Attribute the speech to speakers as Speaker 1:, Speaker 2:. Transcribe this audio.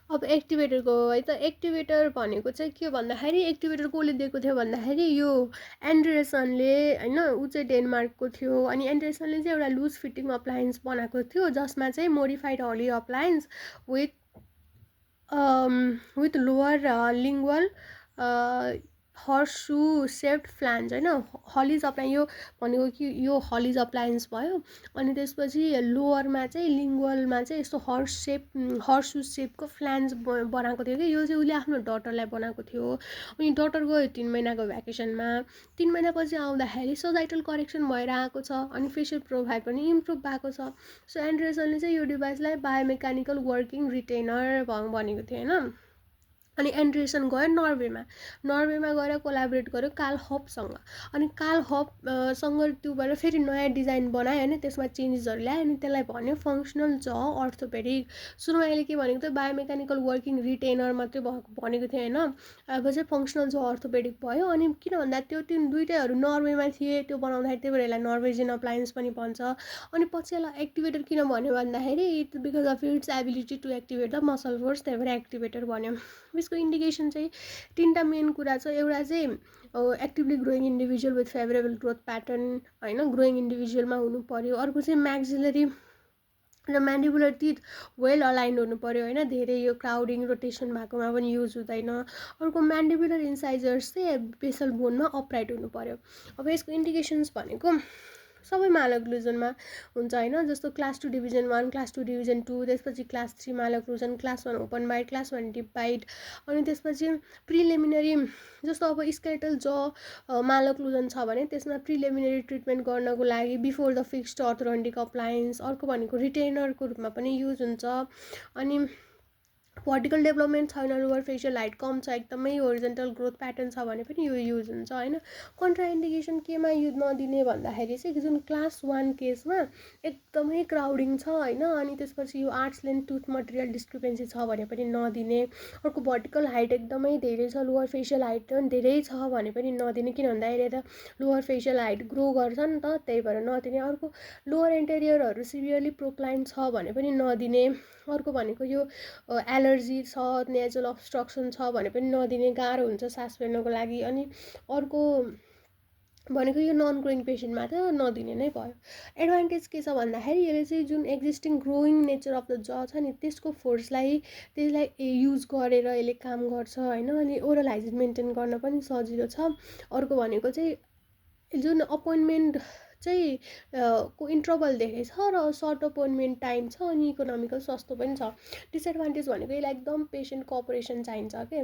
Speaker 1: अब एक्टिभेटरको है त एक्टिभेटर भनेको चाहिँ के भन्दाखेरि एक्टिभेटर कसले दिएको थियो भन्दाखेरि यो एन्ड्रेसनले होइन ऊ चाहिँ डेनमार्कको थियो अनि एन्ड्रेसनले चाहिँ एउटा लुज फिटिङ अप्लायन्स बनाएको थियो जसमा चाहिँ मोडिफाइड हली अप्लायन्स विथ लोवर लिङ्गुअल हर्सु सेप्ड फ्लान्ज होइन हलिज अप्लाइ यो भनेको कि यो हलिज अप्लायन्स भयो अनि त्यसपछि लोवरमा चाहिँ लिङ्गुअलमा चाहिँ यस्तो हर्सु सेपको फ्लान्ज बनाएको थियो कि यो चाहिँ उसले आफ्नो डटरलाई बनाएको थियो अनि डटर गयो 3 महिनाको भ्याकेसनमा 3 महिनापछि आउँदाखेरि सोसाइटल करेक्सन भएर आएको छ अनि फेसियल प्रोफाइल पनि इम्प्रुभ भएको छ सो एन्ड्रेसनले चाहिँ यो डिभाइसलाई बायोमेकानिकल वर्किङ रिटेनर भनेको थियो होइन अनि एन्ड्रेसन गयो नर्वेमा गएर कोलाबोरेट गर्यो कार्ल हपसँग अनि कार्ल हपसँग त्योबाट फेरि नयाँ डिजाइन बनायो होइन त्यसमा चेन्जेसहरू ल्यायो अनि त्यसलाई भन्यो फङ्सनल ज अर्थोपेडिक सुरुमा अहिले के भनेको थियो बायोमेकानिकल वर्किङ रिटेनर मात्रै भनेको थियो होइन अब चाहिँ फङ्सनल ज अर्थोपेडिक भयो अनि किन भन्दा त्यो दुइटैहरू नर्वेमा थिए त्यो बनाउँदाखेरि त्यही भएर यसलाई नर्वेजियन अप्लायन्स पनि भन्छ अनि पछि यसलाई एक्टिभेटर किन भन्यो भन्दाखेरि it because of its ability to activate the muscle force त्यही भएर एक्टिभेटर भन्यो यसको इन्डिकेसन चाहिँ 3टा मेन कुरा छ एउटा चाहिँ actively growing individual with favourable growth pattern होइन ग्रोइङ इन्डिभिजुअलमा हुनु पर्यो अर्को चाहिँ म्याक्सिलरी र म्यान्डिबुलर टिथ वेल अलाइन हुनु पर्यो होइन धेरै यो क्राउडिङ रोटेसन भएकोमा पनि युज हुँदैन अर्को म्यान्डिबुलर इन्साइजर्स चाहिँ बेसल बोनमा अपराइट हुनु पर्यो अब यसको इन्डिकेसन्स भनेको सबै मालोक्लुजनमा हुन्छ होइन जस्तो क्लास 2 डिभिजन 1 क्लास 2 डिभिजन 2 त्यसपछि class 3 malocclusion class 1 open bite class 1 deep bite अनि त्यसपछि प्रिलिमिनरी जस्तो अब स्केलेटल ज मालोक्लुजन छ भने त्यसमा प्रिलिमिनरी ट्रिटमेन्ट गर्नको लागि before the fixed orthodontic appliance अर्को भनेको रिटेनरको रूपमा पनि युज हुन्छ अनि भर्टिकल डेभलपमेन्ट छैन लोवर फेसियल हाइट कम छ एकदमै होरिजेन्टल ग्रोथ प्याटर्न छ भने पनि यो युज हुन्छ होइन कन्ट्राइन्डिकेसन केमा युज नदिने भन्दाखेरि चाहिँ जुन क्लास 1 केसमा एकदमै क्राउडिङ छ होइन अनि त्यसपछि यो आर्ट्स लेन्थ टुथ मटेरियल डिस्क्रिपेन्सी छ भने पनि नदिने अर्को भर्टिकल हाइट एकदमै धेरै छ लोवर फेसियल हाइट पनि धेरै छ भने पनि नदिने किन भन्दाखेरि त लोवर फेसियल हाइट ग्रो गर्छ नि त त्यही भएर नदिने अर्को लोवर इन्टेरियरहरू सिभियरली प्रोक्लाइन छ भने पनि नदिने अर्को भनेको यो एलर्जी छ नेजल अब्स्ट्रक्सन छ भने पनि नदिने गाह्रो हुन्छ सास फेर्नको लागि अनि अर्को भनेको यो नन ग्रोइङ पेसेन्टमा त नदिने नै भयो एडभान्टेज के छ भन्दाखेरि यसले चाहिँ जुन existing growing nature of the ज छ नि त्यसको त्यसलाई युज गरेर यसले काम गर्छ होइन अनि ओरल हाइजिन मेन्टेन गर्न पनि सजिलो छ अर्को भनेको चाहिँ जुन अपोइन्टमेन्ट चाहिँ को इन्टरभल धेरै छ र सर्ट अपोइन्टमेन्ट टाइम छ अनि इकोनोमिकल सस्तो पनि छ डिसएडभान्टेज भनेको यसलाई एकदम पेसेन्ट कोअपरेसन चाहिन्छ के